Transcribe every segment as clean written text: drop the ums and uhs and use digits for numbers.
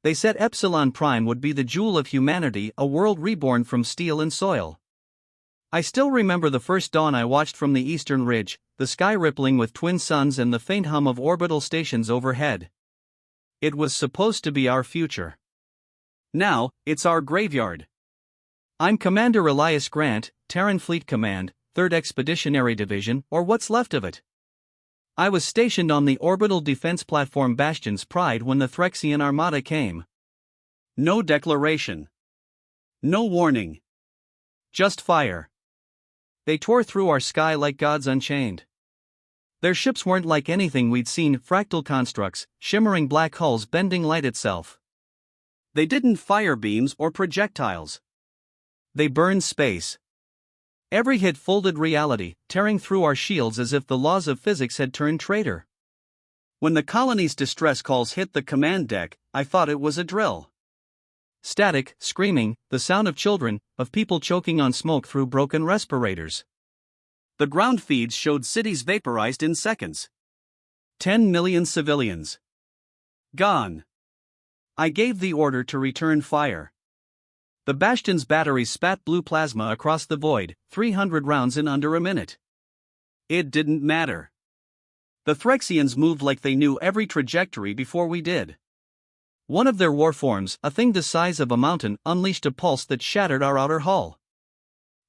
They said Epsilon Prime would be the jewel of humanity, a world reborn from steel and soil. I still remember the first dawn I watched from the eastern ridge, the sky rippling with twin suns and the faint hum of orbital stations overhead. It was supposed to be our future. Now, it's our graveyard. I'm Commander Elias Grant, Terran Fleet Command, 3rd Expeditionary Division, or what's left of it. I was stationed on the orbital defense platform Bastion's Pride when the Threxian Armada came. No declaration. No warning. Just fire. They tore through our sky like gods unchained. Their ships weren't like anything we'd seen, fractal constructs, shimmering black hulls bending light itself. They didn't fire beams or projectiles. They burned space. Every hit folded reality, tearing through our shields as if the laws of physics had turned traitor. When the colony's distress calls hit the command deck, I thought it was a drill. Static, screaming, the sound of children, of people choking on smoke through broken respirators. The ground feeds showed cities vaporized in seconds. 10 million civilians. Gone. I gave the order to return fire. The Bastion's batteries spat blue plasma across the void, 300 rounds in under a minute. It didn't matter. The Threxians moved like they knew every trajectory before we did. One of their warforms, a thing the size of a mountain, unleashed a pulse that shattered our outer hull.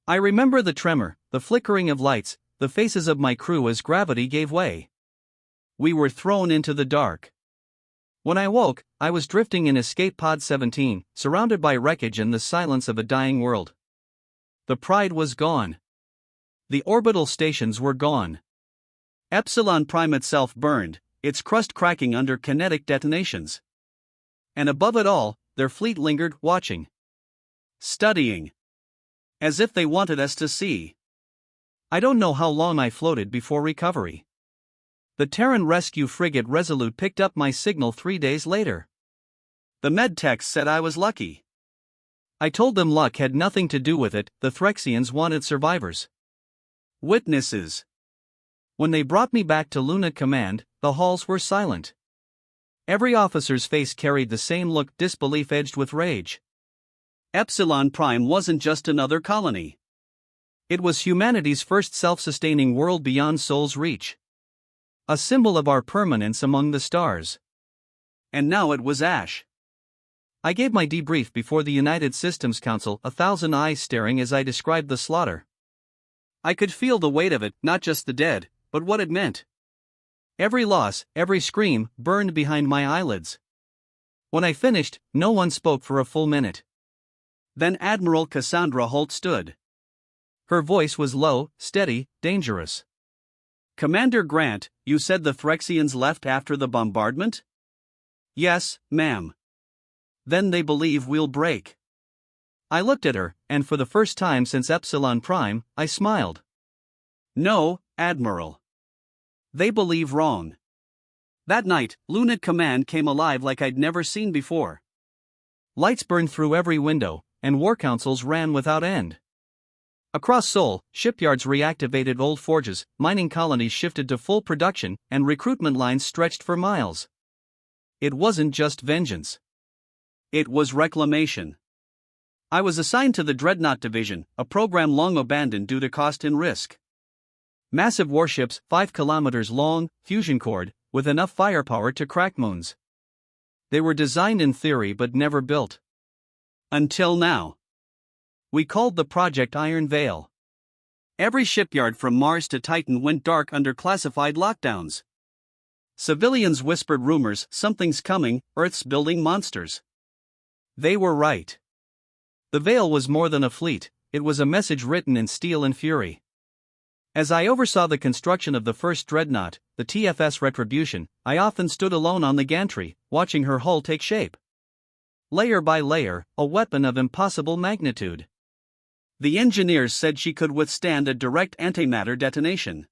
I remember the tremor, the flickering of lights, the faces of my crew as gravity gave way. We were thrown into the dark. When I woke, I was drifting in Escape Pod 17, surrounded by wreckage and the silence of a dying world. The Pride was gone. The orbital stations were gone. Epsilon Prime itself burned, its crust cracking under kinetic detonations. And above it all, their fleet lingered, watching. Studying. As if they wanted us to see. I don't know how long I floated before recovery. The Terran rescue frigate Resolute picked up my signal 3 days later. The medtechs said I was lucky. I told them luck had nothing to do with it, the Threxians wanted survivors. Witnesses. When they brought me back to Luna Command, the halls were silent. Every officer's face carried the same look, disbelief edged with rage. Epsilon Prime wasn't just another colony. It was humanity's first self-sustaining world beyond soul's reach. A symbol of our permanence among the stars. And now it was ash. I gave my debrief before the United Systems Council, 1,000 eyes staring as I described the slaughter. I could feel the weight of it, not just the dead, but what it meant. Every loss, every scream, burned behind my eyelids. When I finished, no one spoke for a full minute. Then Admiral Cassandra Holt stood. Her voice was low, steady, dangerous. Commander Grant, you said the Threxians left after the bombardment? Yes, ma'am. Then they believe we'll break. I looked at her, and for the first time since Epsilon Prime, I smiled. No, Admiral. They believe wrong. That night, Luna Command came alive like I'd never seen before. Lights burned through every window, and war councils ran without end. Across Sol, shipyards reactivated old forges, mining colonies shifted to full production, and recruitment lines stretched for miles. It wasn't just vengeance. It was reclamation. I was assigned to the Dreadnought Division, a program long abandoned due to cost and risk. Massive warships, 5 kilometers long, fusion-cored, with enough firepower to crack moons. They were designed in theory but never built. Until now. We called the project Iron Veil. Every shipyard from Mars to Titan went dark under classified lockdowns. Civilians whispered rumors, something's coming, Earth's building monsters. They were right. The Veil was more than a fleet, it was a message written in steel and fury. As I oversaw the construction of the first Dreadnought, the TFS Retribution, I often stood alone on the gantry, watching her hull take shape. Layer by layer, a weapon of impossible magnitude. The engineers said she could withstand a direct antimatter detonation.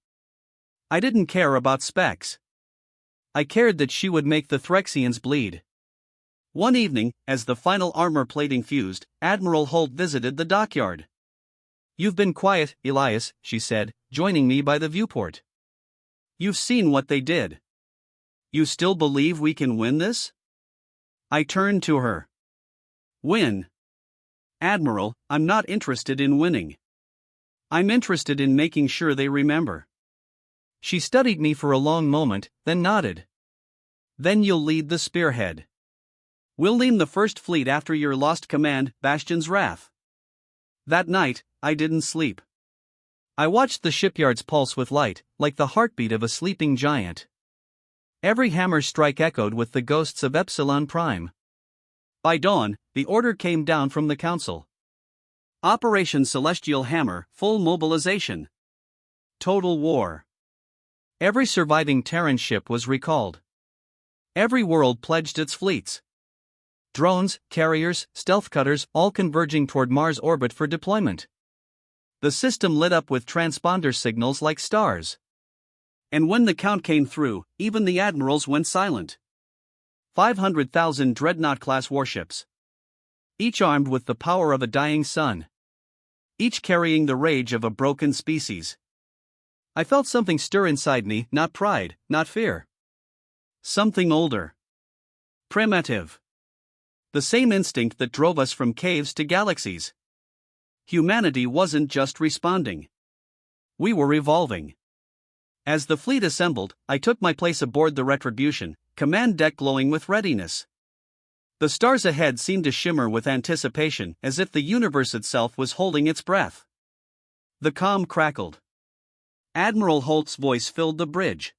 I didn't care about specs. I cared that she would make the Threxians bleed. One evening, as the final armor plating fused, Admiral Holt visited the dockyard. "You've been quiet, Elias," she said, joining me by the viewport. "You've seen what they did. You still believe we can win this?" I turned to her. Win. Admiral, I'm not interested in winning. I'm interested in making sure they remember. She studied me for a long moment, then nodded. Then you'll lead the spearhead. We'll name the first fleet after your lost command, Bastion's Wrath. That night, I didn't sleep. I watched the shipyards pulse with light, like the heartbeat of a sleeping giant. Every hammer strike echoed with the ghosts of Epsilon Prime. By dawn, the order came down from the Council. Operation Celestial Hammer, full mobilization. Total war. Every surviving Terran ship was recalled. Every world pledged its fleets. Drones, carriers, stealth cutters, all converging toward Mars orbit for deployment. The system lit up with transponder signals like stars. And when the count came through, even the admirals went silent. 500,000 Dreadnought-class warships. Each armed with the power of a dying sun. Each carrying the rage of a broken species. I felt something stir inside me, not pride, not fear. Something older. Primitive. The same instinct that drove us from caves to galaxies. Humanity wasn't just responding. We were evolving. As the fleet assembled, I took my place aboard the Retribution, command deck glowing with readiness. The stars ahead seemed to shimmer with anticipation, as if the universe itself was holding its breath. The comm crackled. Admiral Holt's voice filled the bridge.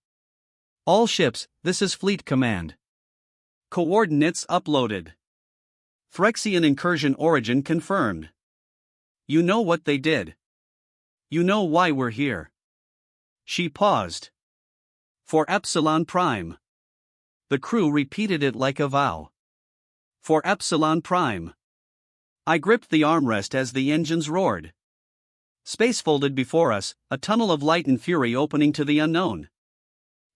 All ships, this is Fleet Command. Coordinates uploaded. Phyrexian incursion origin confirmed. You know what they did. You know why we're here. She paused. For Epsilon Prime. The crew repeated it like a vow. For Epsilon Prime. I gripped the armrest as the engines roared. Space folded before us, a tunnel of light and fury opening to the unknown.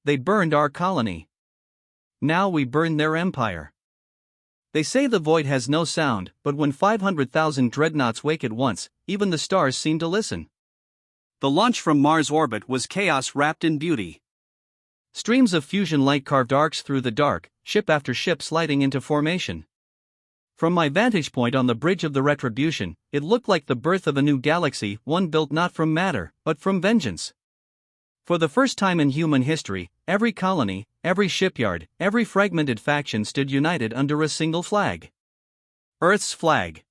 They burned our colony. Now we burn their empire. They say the void has no sound, but when 500,000 dreadnoughts wake at once, even the stars seem to listen. The launch from Mars orbit was chaos wrapped in beauty. Streams of fusion light carved arcs through the dark, ship after ship sliding into formation. From my vantage point on the bridge of the Retribution, it looked like the birth of a new galaxy, one built not from matter, but from vengeance. For the first time in human history, every colony, every shipyard, every fragmented faction stood united under a single flag. Earth's flag.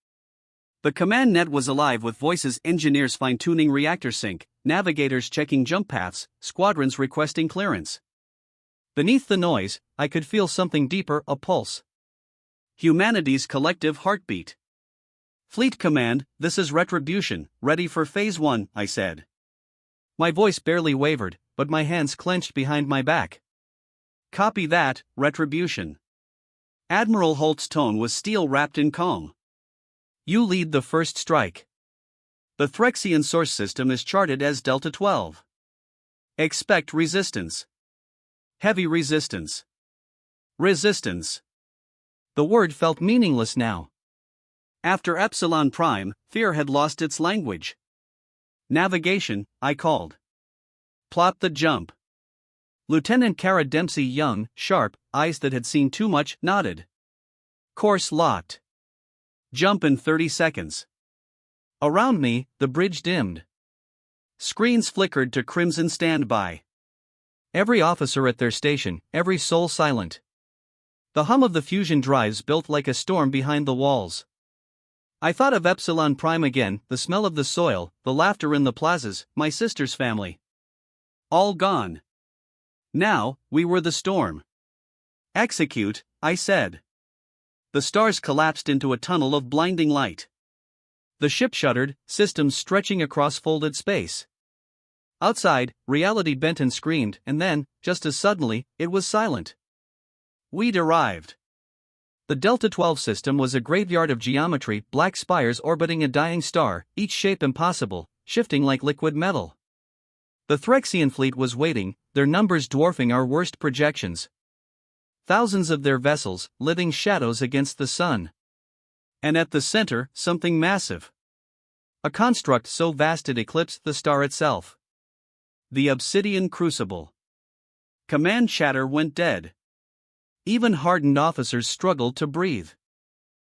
The command net was alive with voices, engineers fine-tuning reactor sync, navigators checking jump paths, squadrons requesting clearance. Beneath the noise, I could feel something deeper, a pulse. Humanity's collective heartbeat. Fleet Command, this is Retribution, ready for Phase 1, I said. My voice barely wavered, but my hands clenched behind my back. Copy that, Retribution. Admiral Holt's tone was steel wrapped in calm. You lead the first strike. The Phyrexian source system is charted as Delta 12. Expect resistance. Heavy resistance. Resistance. The word felt meaningless now. After Epsilon Prime, fear had lost its language. Navigation, I called. Plot the jump. Lieutenant Cara Dempsey, young, sharp, eyes that had seen too much, nodded. Course locked. Jump in 30 seconds. Around me, the bridge dimmed. Screens flickered to crimson standby. Every officer at their station, every soul silent. The hum of the fusion drives built like a storm behind the walls. I thought of Epsilon Prime again, the smell of the soil, the laughter in the plazas, my sister's family. All gone. Now, we were the storm. Execute, I said. The stars collapsed into a tunnel of blinding light. The ship shuddered, systems stretching across folded space. Outside, reality bent and screamed, and then, just as suddenly, it was silent. We'd arrived. The Delta 12 system was a graveyard of geometry, black spires orbiting a dying star, each shape impossible, shifting like liquid metal. The Phyrexian fleet was waiting, their numbers dwarfing our worst projections. Thousands of their vessels, living shadows against the sun. And at the center, something massive. A construct so vast it eclipsed the star itself. The Obsidian Crucible. Command chatter went dead. Even hardened officers struggled to breathe.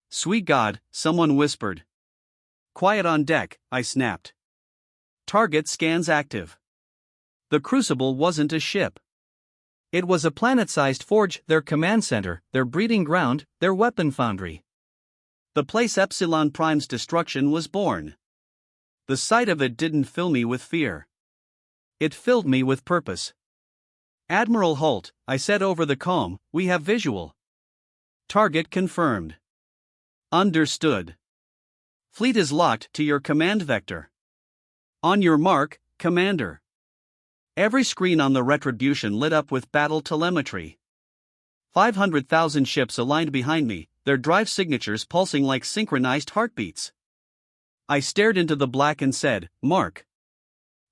"Sweet God," someone whispered. "Quiet on deck," I snapped. "Target scans active." The Crucible wasn't a ship. It was a planet-sized forge, their command center, their breeding ground, their weapon foundry. The place Epsilon Prime's destruction was born. The sight of it didn't fill me with fear. It filled me with purpose. "Admiral Holt," I said over the comm, "we have visual." "Target confirmed." "Understood. Fleet is locked to your command vector." "On your mark, Commander." Every screen on the Retribution lit up with battle telemetry. 500,000 ships aligned behind me, their drive signatures pulsing like synchronized heartbeats. I stared into the black and said, "Mark."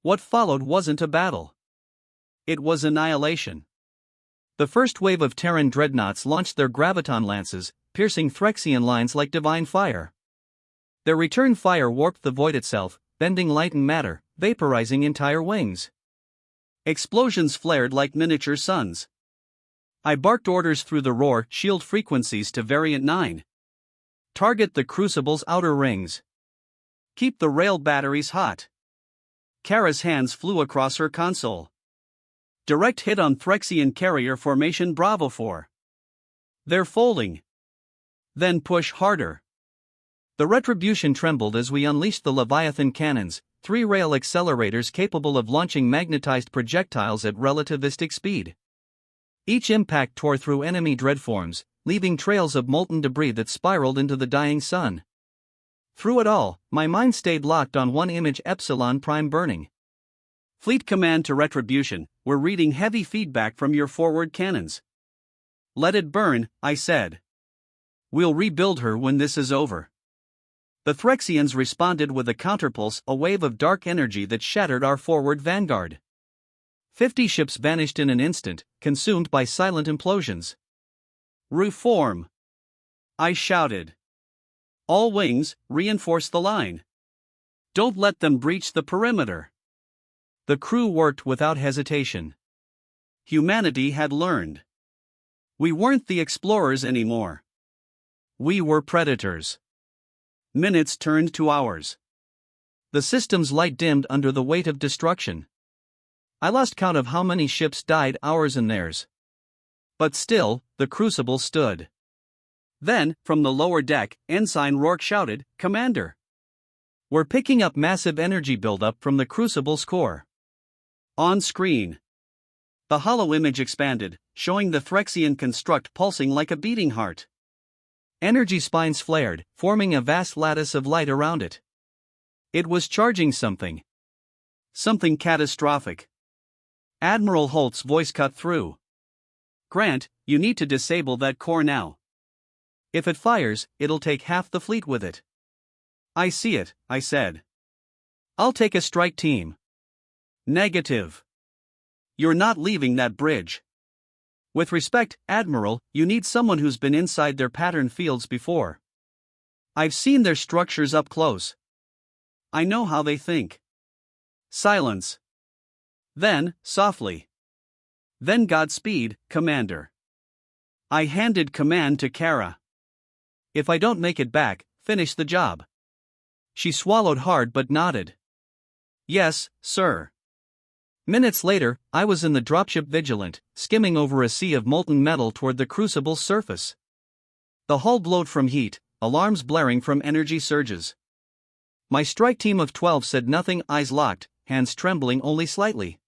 What followed wasn't a battle. It was annihilation. The first wave of Terran dreadnoughts launched their graviton lances, piercing Threxian lines like divine fire. Their return fire warped the void itself, bending light and matter, vaporizing entire wings. Explosions flared like miniature suns. I barked orders through the roar shield frequencies to Variant 9. "Target the Crucible's outer rings. Keep the rail batteries hot." Kara's hands flew across her console. "Direct hit on Threxian carrier formation Bravo 4. They're folding." "Then push harder." The Retribution trembled as we unleashed the Leviathan cannons, 3 rail accelerators capable of launching magnetized projectiles at relativistic speed. Each impact tore through enemy dreadforms, leaving trails of molten debris that spiraled into the dying sun. Through it all, my mind stayed locked on one image: Epsilon Prime burning. "Fleet Command to Retribution, we're reading heavy feedback from your forward cannons." "Let it burn," I said. "We'll rebuild her when this is over." The Threxians responded with a counterpulse, a wave of dark energy that shattered our forward vanguard. 50 ships vanished in an instant, consumed by silent implosions. "Reform!" I shouted. "All wings, reinforce the line. Don't let them breach the perimeter." The crew worked without hesitation. Humanity had learned. We weren't the explorers anymore. We were predators. Minutes turned to hours. The system's light dimmed under the weight of destruction. I lost count of how many ships died, ours and theirs. But still, the Crucible stood. Then, from the lower deck, Ensign Rourke shouted, "Commander! We're picking up massive energy buildup from the Crucible's core." On screen, the hollow image expanded, showing the Threxian construct pulsing like a beating heart. Energy spines flared, forming a vast lattice of light around it. It was charging something. Something catastrophic. Admiral Holt's voice cut through. "Grant, you need to disable that core now. If it fires, it'll take half the fleet with it." "I see it," I said. "I'll take a strike team." "Negative. You're not leaving that bridge. With respect, Admiral, you need someone who's been inside their pattern fields before. I've seen their structures up close. I know how they think." Silence. Then, softly. "Then Godspeed, Commander." I handed command to Kara. "If I don't make it back, finish the job." She swallowed hard but nodded. "Yes, sir." Minutes later, I was in the dropship Vigilant, skimming over a sea of molten metal toward the Crucible's surface. The hull glowed from heat, alarms blaring from energy surges. My strike team of 12 said nothing, eyes locked, hands trembling only slightly.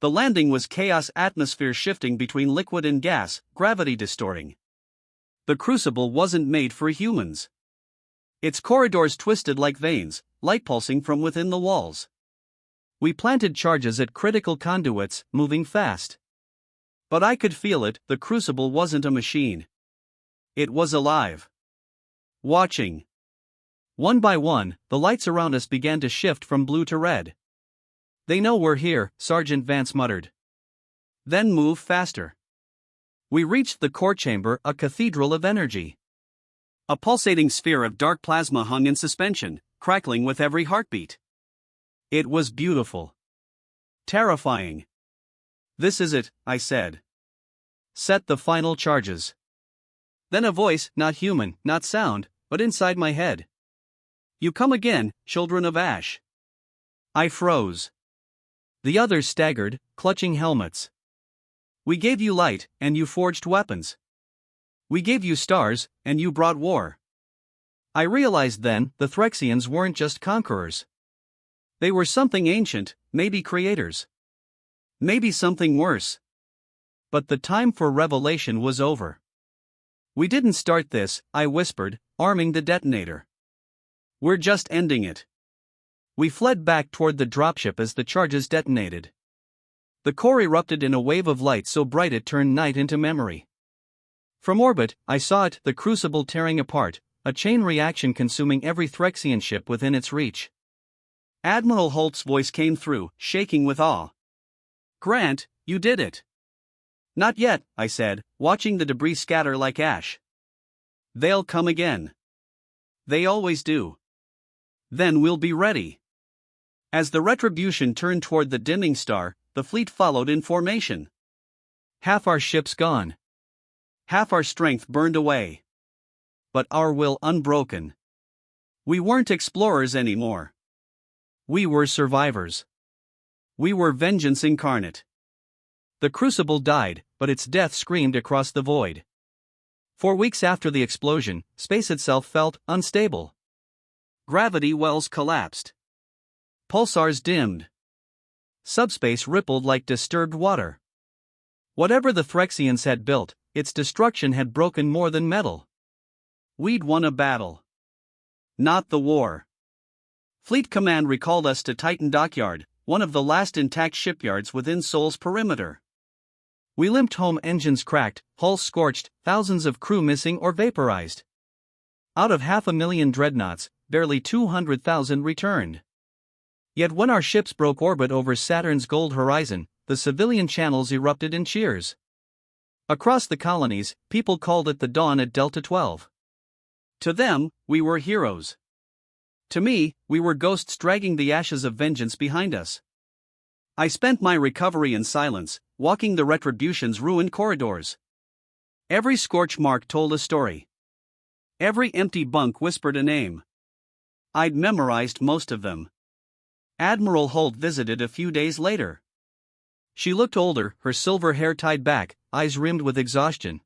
The landing was chaos, atmosphere shifting between liquid and gas, gravity distorting. The Crucible wasn't made for humans. Its corridors twisted like veins, light pulsing from within the walls. We planted charges at critical conduits, moving fast. But I could feel it: the Crucible wasn't a machine. It was alive. Watching. One by one, the lights around us began to shift from blue to red. "They know we're here," Sergeant Vance muttered. "Then move faster." We reached the core chamber, a cathedral of energy. A pulsating sphere of dark plasma hung in suspension, crackling with every heartbeat. It was beautiful. Terrifying. "This is it," I said. Set the final charges. Then a voice, not human, not sound, but inside my head. You come again, children of Ash. I froze. The others staggered, clutching helmets. We gave you light, and you forged weapons. We gave you stars, and you brought war. I realized then, the Threxians weren't just conquerors. They were something ancient, maybe creators. Maybe something worse. But the time for revelation was over. We didn't start this, I whispered, arming the detonator. We're just ending it. We fled back toward the dropship as the charges detonated. The core erupted in a wave of light so bright it turned night into memory. From orbit, I saw it, the crucible tearing apart, a chain reaction consuming every Threxian ship within its reach. Admiral Holt's voice came through, shaking with awe. Grant, you did it. Not yet, I said, watching the debris scatter like ash. They'll come again. They always do. Then we'll be ready. As the retribution turned toward the dimming star, the fleet followed in formation. Half our ships gone. Half our strength burned away. But our will unbroken. We weren't explorers anymore. We were survivors. We were vengeance incarnate. The crucible died, but its death screamed across the void. 4 weeks after the explosion, space itself felt unstable. Gravity wells collapsed. Pulsars dimmed. Subspace rippled like disturbed water. Whatever the Threxians had built, its destruction had broken more than metal. We'd won a battle. Not the war. Fleet Command recalled us to Titan Dockyard, one of the last intact shipyards within Sol's perimeter. We limped home, engines cracked, hulls scorched, thousands of crew missing or vaporized. Out of 500,000 dreadnoughts, barely 200,000 returned. Yet when our ships broke orbit over Saturn's gold horizon, the civilian channels erupted in cheers. Across the colonies, people called it the dawn at Delta 12. To them, we were heroes. To me, we were ghosts dragging the ashes of vengeance behind us. I spent my recovery in silence, walking the Retribution's ruined corridors. Every scorch mark told a story. Every empty bunk whispered a name. I'd memorized most of them. Admiral Holt visited a few days later. She looked older, her silver hair tied back, eyes rimmed with exhaustion.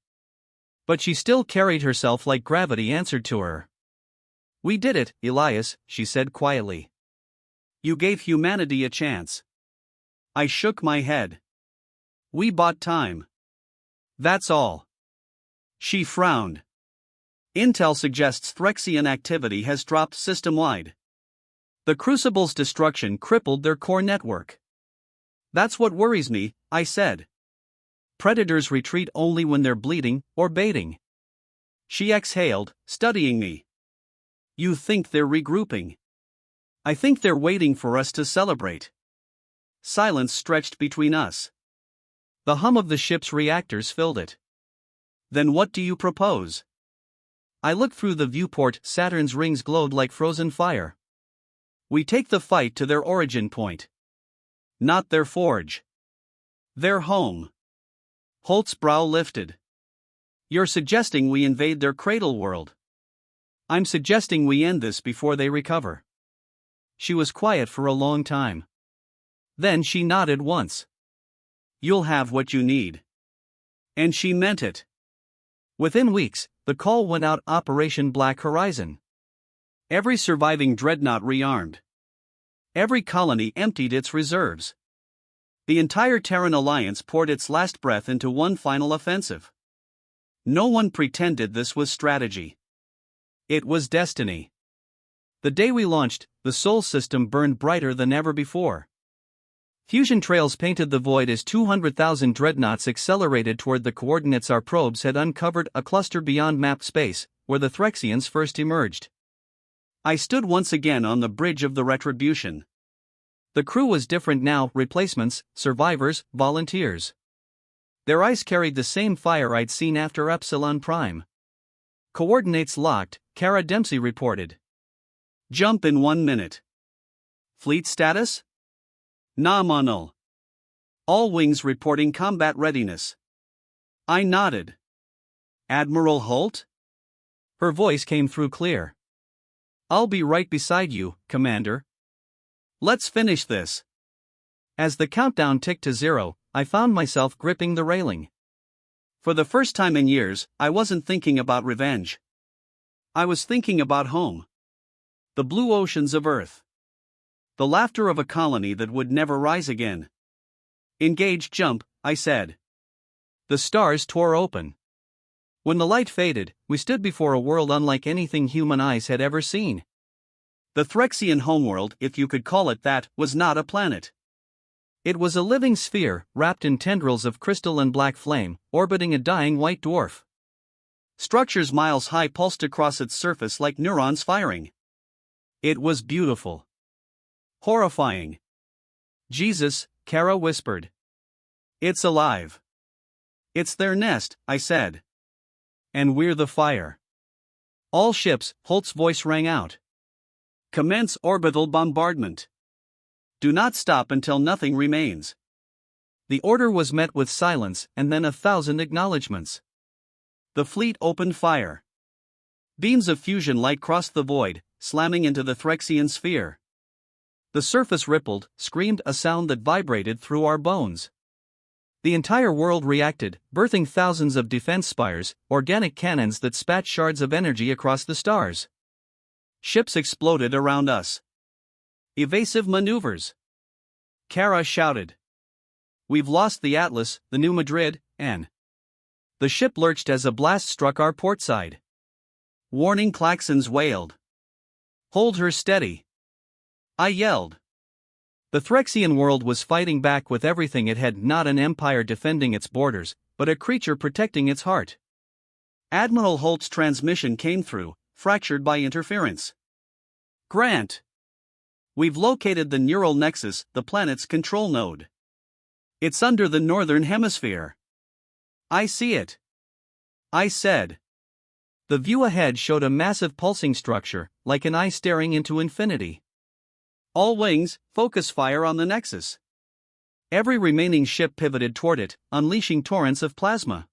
But she still carried herself like gravity answered to her. We did it, Elias, she said quietly. You gave humanity a chance. I shook my head. We bought time. That's all. She frowned. Intel suggests Threxian activity has dropped system-wide. The Crucible's destruction crippled their core network. That's what worries me, I said. Predators retreat only when they're bleeding or baiting. She exhaled, studying me. You think they're regrouping? I think they're waiting for us to celebrate. Silence stretched between us. The hum of the ship's reactors filled it. Then what do you propose? I looked through the viewport. Saturn's rings glowed like frozen fire. We take the fight to their origin point. Not their forge. Their home. Holt's brow lifted. You're suggesting we invade their cradle world. I'm suggesting we end this before they recover. She was quiet for a long time. Then she nodded once. You'll have what you need. And she meant it. Within weeks, the call went out: Operation Black Horizon. Every surviving dreadnought rearmed. Every colony emptied its reserves. The entire Terran Alliance poured its last breath into one final offensive. No one pretended this was strategy. It was destiny. The day we launched, the Sol system burned brighter than ever before. Fusion trails painted the void as 200,000 dreadnoughts accelerated toward the coordinates our probes had uncovered, a cluster beyond mapped space, where the Threxians first emerged. I stood once again on the bridge of the Retribution. The crew was different now: replacements, survivors, volunteers. Their eyes carried the same fire I'd seen after Epsilon Prime. Coordinates locked, Kara Dempsey reported. Jump in 1 minute. Fleet status? Nominal. All wings reporting combat readiness. I nodded. Admiral Holt? Her voice came through clear. I'll be right beside you, Commander. Let's finish this. As the countdown ticked to 0, I found myself gripping the railing. For the first time in years, I wasn't thinking about revenge. I was thinking about home. The blue oceans of Earth. The laughter of a colony that would never rise again. Engage jump, I said. The stars tore open. When the light faded, we stood before a world unlike anything human eyes had ever seen. The Threxian homeworld, if you could call it that, was not a planet. It was a living sphere, wrapped in tendrils of crystal and black flame, orbiting a dying white dwarf. Structures miles high pulsed across its surface like neurons firing. It was beautiful. Horrifying. Jesus, Kara whispered. It's alive. It's their nest, I said. And we're the fire. All ships, Holt's voice rang out. Commence orbital bombardment. Do not stop until nothing remains. The order was met with silence and then 1,000 acknowledgements. The fleet opened fire. Beams of fusion light crossed the void, slamming into the Threxian sphere. The surface rippled, screamed a sound that vibrated through our bones. The entire world reacted, birthing thousands of defense spires, organic cannons that spat shards of energy across the stars. Ships exploded around us. Evasive maneuvers. Kara shouted. We've lost the Atlas, the New Madrid, and... The ship lurched as a blast struck our port side. Warning klaxons wailed. Hold her steady. I yelled. The Threxian world was fighting back with everything it had, not an empire defending its borders, but a creature protecting its heart. Admiral Holt's transmission came through, fractured by interference. Grant. We've located the neural nexus, the planet's control node. It's under the northern hemisphere. I see it. I said. The view ahead showed a massive pulsing structure, like an eye staring into infinity. All wings, focus fire on the nexus. Every remaining ship pivoted toward it, unleashing torrents of plasma.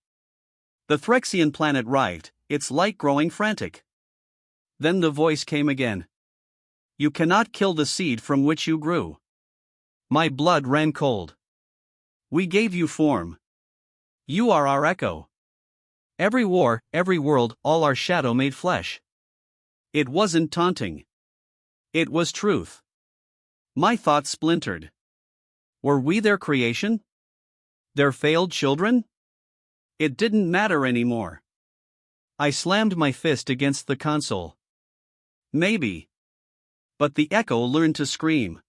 The Threxian planet writhed, its light growing frantic. Then the voice came again. You cannot kill the seed from which you grew. My blood ran cold. We gave you form. You are our echo. Every war, every world, all our shadow made flesh. It wasn't taunting. It was truth. My thoughts splintered. Were we their creation? Their failed children? It didn't matter anymore. I slammed my fist against the console. Maybe. But the echo learned to scream.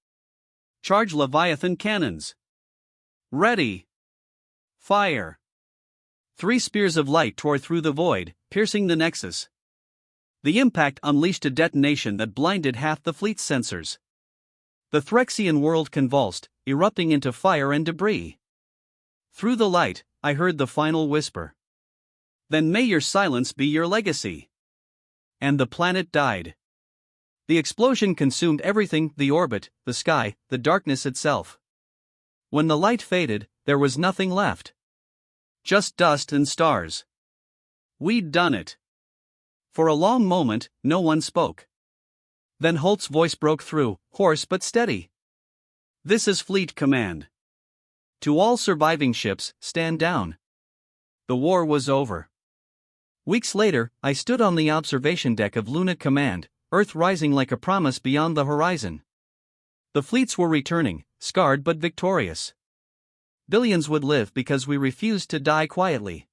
Charge Leviathan cannons. Ready. Fire. 3 spears of light tore through the void, piercing the nexus. The impact unleashed a detonation that blinded half the fleet's sensors. The Threxian world convulsed, erupting into fire and debris. Through the light, I heard the final whisper. Then may your silence be your legacy. And the planet died. The explosion consumed everything, the orbit, the sky, the darkness itself. When the light faded, there was nothing left. Just dust and stars. We'd done it. For a long moment, no one spoke. Then Holt's voice broke through, hoarse but steady. This is Fleet Command. To all surviving ships, stand down. The war was over. Weeks later, I stood on the observation deck of Luna Command, Earth rising like a promise beyond the horizon. The fleets were returning, scarred but victorious. Billions would live because we refused to die quietly.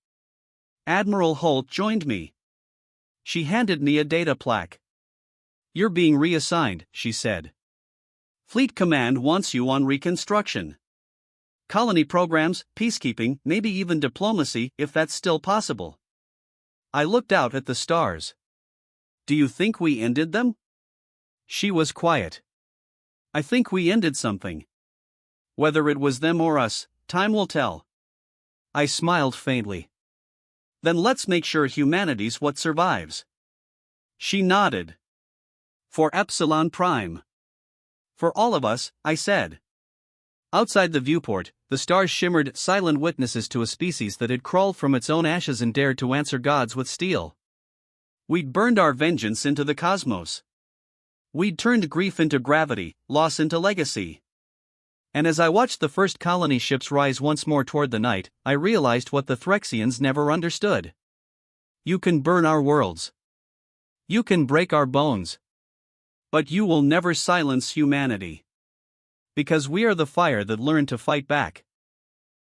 Admiral Holt joined me. She handed me a data plaque. You're being reassigned, she said. Fleet Command wants you on reconstruction. Colony programs, peacekeeping, maybe even diplomacy, if that's still possible. I looked out at the stars. Do you think we ended them? She was quiet. I think we ended something. Whether it was them or us, time will tell. I smiled faintly. Then let's make sure humanity's what survives. She nodded. For Epsilon Prime. For all of us, I said. Outside the viewport, The stars shimmered, silent witnesses to a species that had crawled from its own ashes and dared to answer gods with steel. We'd burned our vengeance into the cosmos. We'd turned grief into gravity, loss into legacy. And as I watched the first colony ships rise once more toward the night, I realized what the Threxians never understood. You can burn our worlds. You can break our bones. But you will never silence humanity. Because we are the fire that learned to fight back.